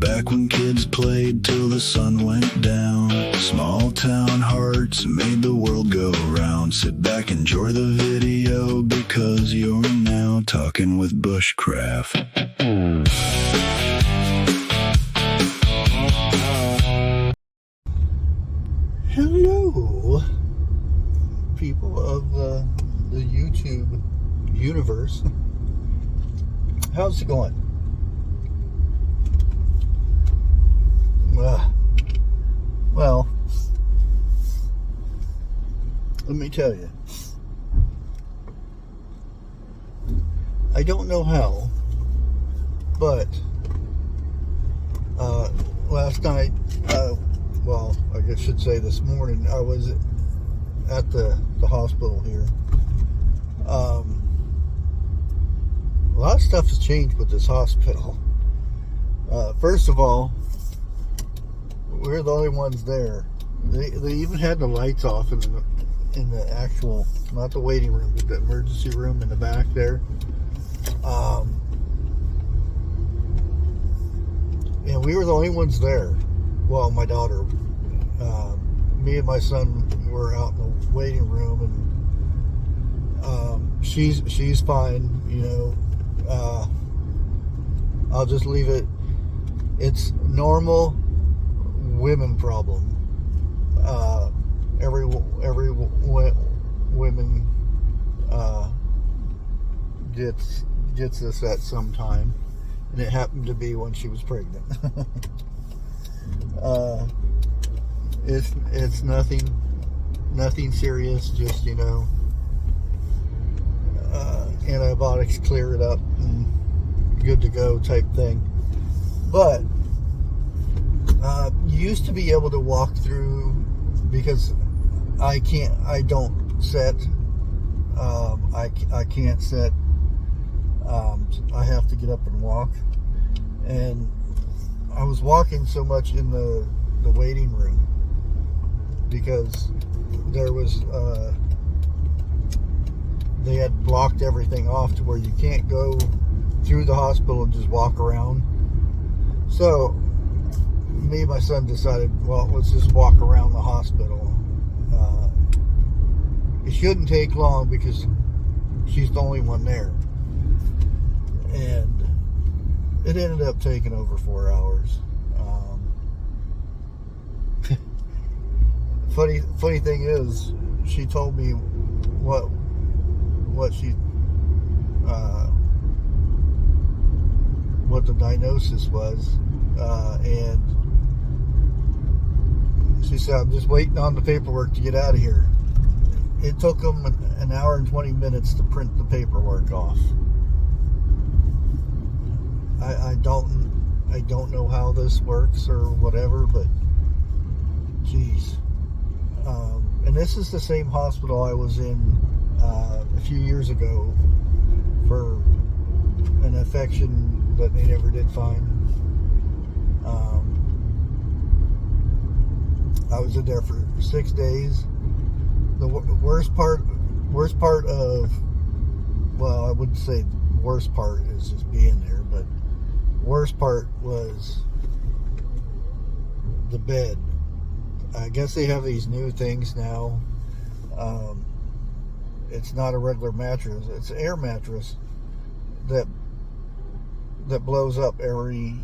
back when kids played till the sun went down. Small town hearts made the world go round. Sit back, enjoy the video, because you're now talking with Bushcraft. Hello, people of the YouTube universe. How's it going? Well, let me tell you. I don't know how, but last night, well, I should say this morning, I was at the hospital here. A lot of stuff has changed with this hospital. First of all, we're the only ones there. They even had the lights off in the actual, not the waiting room, but the emergency room in the back there. And we were the only ones there. Well, my daughter, me and my son were out in the waiting room, and she's fine, you know. I'll just leave it. It's normal women problem. Every women gets this at some time, and it happened to be when she was pregnant. It's nothing serious, just, you know, antibiotics clear it up and good to go type thing. But you used to be able to walk through, because I don't set, I can't set, I have to get up and walk, and I was walking so much in the waiting room because there was they had blocked everything off to where you can't go through the hospital and just walk around. So me and my son decided, well, let's just walk around the hospital. It shouldn't take long because she's the only one there, and it ended up taking over 4 hours. Funny thing is, she told me what the diagnosis was, and she said, I'm just waiting on the paperwork to get out of here. It took them an hour and 20 minutes to print the paperwork off. I don't know how this works or whatever, but geez. And this is the same hospital I was in a few years ago for an infection that they never did find. I was in there for 6 days. The worst part of, well, I wouldn't say worst part is just being there, but worst part was the bed. I guess they have these new things now. It's not a regular mattress. It's an air mattress that blows up every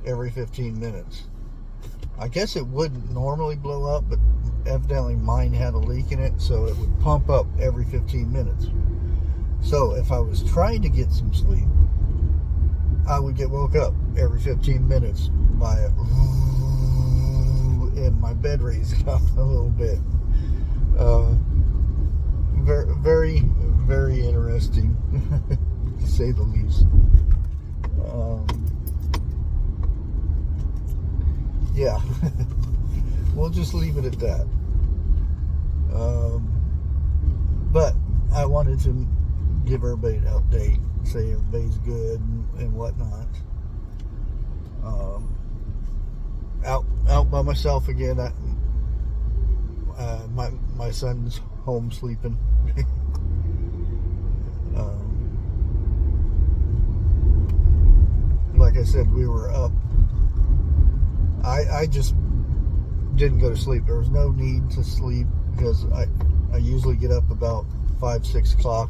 15 minutes. I guess it wouldn't normally blow up, but evidently mine had a leak in it, so it would pump up every 15 minutes. So if I was trying to get some sleep, I would get woke up every 15 minutes by a and my bed raising up a little bit. Very, very interesting, to say the least. Yeah, we'll just leave it at that. But I wanted to give everybody an update, say everybody's good and whatnot. Out by myself again. My son's home sleeping. Like I said, we were up I just didn't go to sleep. There was no need to sleep because I usually get up about 5, 6 o'clock,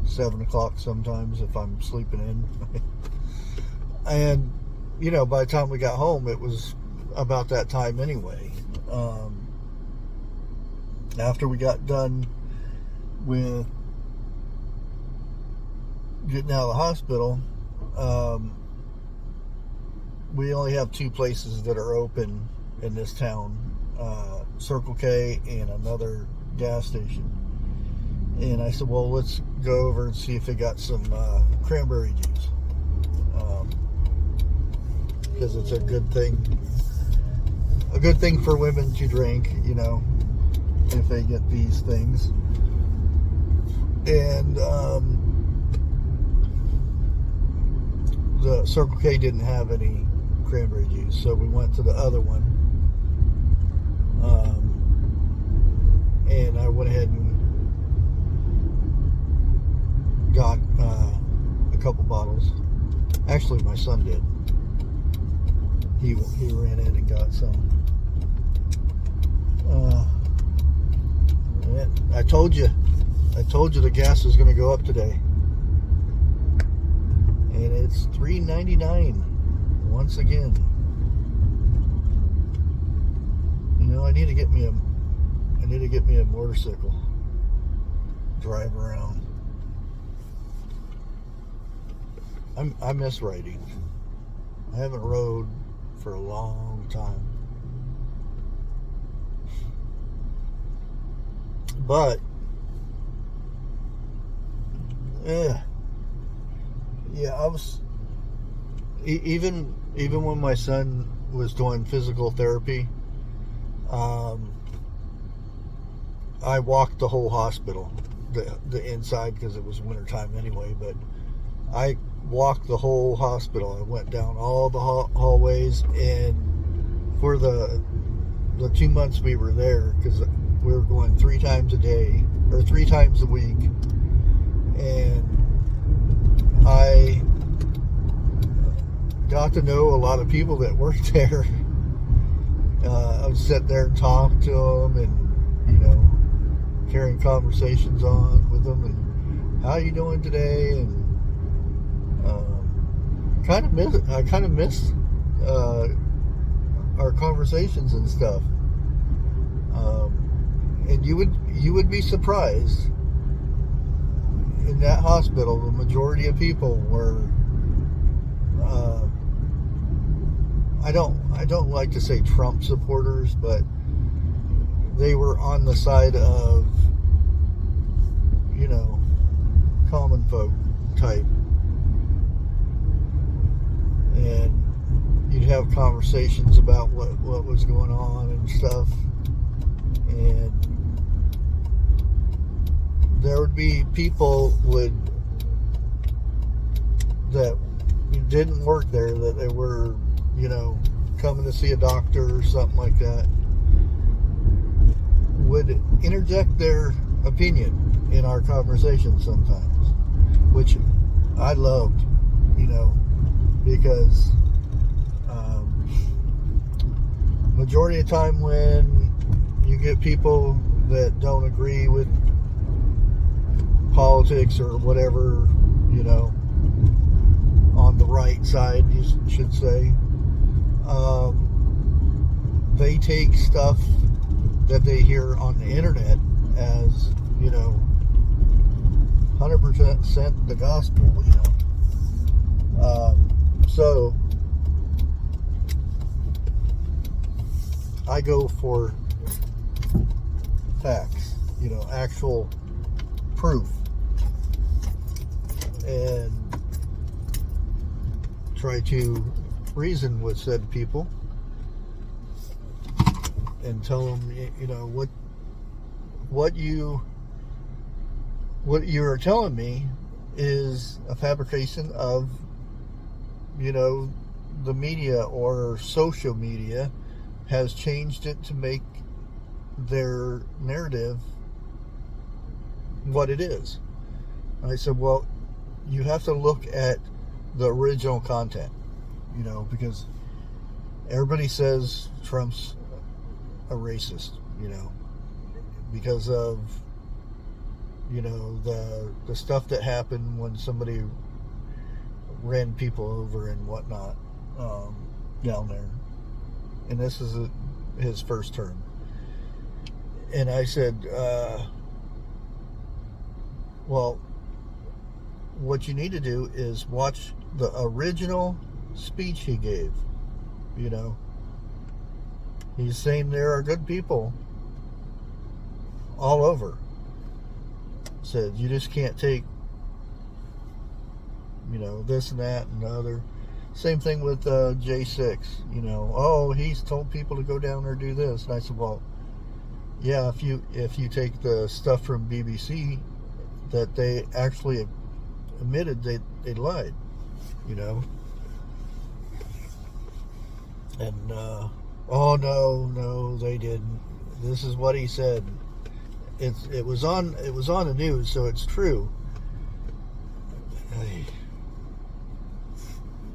7 o'clock sometimes if I'm sleeping in. And, you know, by the time we got home, it was about that time anyway. After we got done with getting out of the hospital, we only have 2 places that are open in this town, Circle K and another gas station. And I said, well, let's go over and see if they got some cranberry juice, because it's a good thing for women to drink, you know, if they get these things. And the Circle K didn't have any cranberry juice, so we went to the other one, and I went ahead and got a couple bottles. Actually, my son did. He ran in and got some. I told you the gas is going to go up today, and it's $3.99 once again. You know, I need to get me a motorcycle, drive around. I miss riding. I haven't rode for a long time. But yeah, I was even when my son was doing physical therapy, I walked the whole hospital, the inside, because it was wintertime anyway, but I walked the whole hospital. I went down all the hallways, and for the 2 months we were there, because we were going 3 times a day, or 3 times a week, and I got to know a lot of people that worked there. I would sit there and talk to them, and, you know, carrying conversations on with them, and how you doing today, and I kind of miss our conversations and stuff. And you would be surprised, in that hospital, the majority of people were, I don't like to say Trump supporters, but they were on the side of, you know, common folk type. And you'd have conversations about what was going on and stuff. And there would be people that didn't work there, that they were, you know, coming to see a doctor or something like that, would interject their opinion in our conversation sometimes, which I loved, you know, because majority of the time when you get people that don't agree with politics or whatever, you know, on the right side, you should say, they take stuff that they hear on the internet as, you know, 100% the gospel, you know. So I go for facts, you know, actual proof, and try to reason with said people and tell them, you know, what you are telling me is a fabrication of, you know, the media or social media has changed it to make their narrative what it is. And I said, well, you have to look at the original content, you know, because everybody says Trump's a racist, because of, the stuff that happened when somebody ran people over and whatnot down there. And this is his first term. And I said, well, what you need to do is watch the original speech he gave. He's saying there are good people all over. Said you just can't take, this and that and the other. Same thing with J6. Oh, he's told people to go down there and do this. And I said, well, yeah, if you take the stuff from BBC that they actually admitted they lied, And oh no, they didn't. This is what he said. It was on the news, so it's true.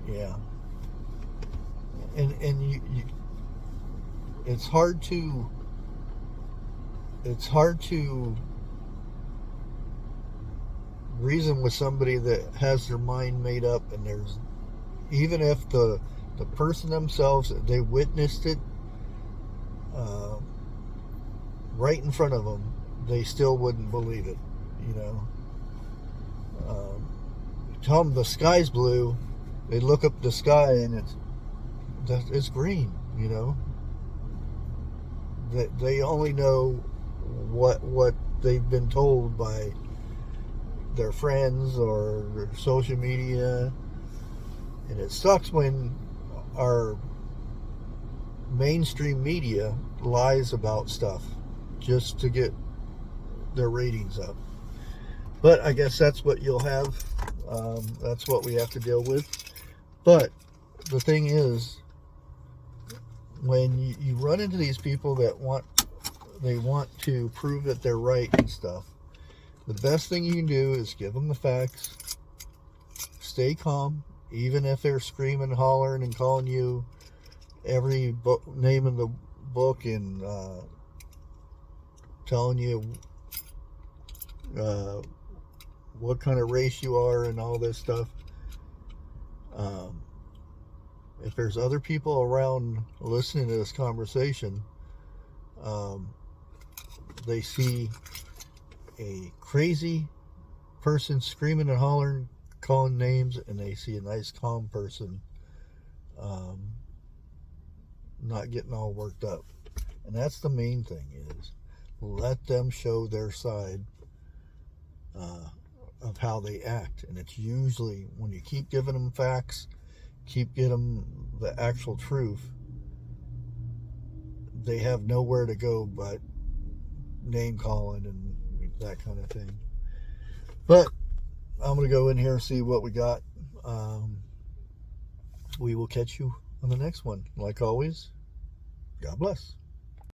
Yeah. And you it's hard to reason with somebody that has their mind made up, and there's, even if the person themselves, they witnessed it right in front of them, they still wouldn't believe it. Tell them the sky's blue, they look up the sky and it's green. They only know what they've been told by their friends or their social media. And it sucks when our mainstream media lies about stuff just to get their ratings up. But I guess that's what you'll have. That's what we have to deal with. But the thing is, when you run into these people that want to prove that they're right and stuff, the best thing you can do is give them the facts, stay calm, even if they're screaming, hollering, and calling you every name in the book and telling you what kind of race you are and all this stuff. If there's other people around listening to this conversation, they see a crazy person screaming and hollering, calling names, and they see a nice calm person not getting all worked up. And that's the main thing, is let them show their side of how they act. And it's usually when you keep giving them facts, keep giving them the actual truth, they have nowhere to go but name calling and that kind of thing. But I'm going to go in here and see what we got. We will catch you on the next one. Like always, God bless.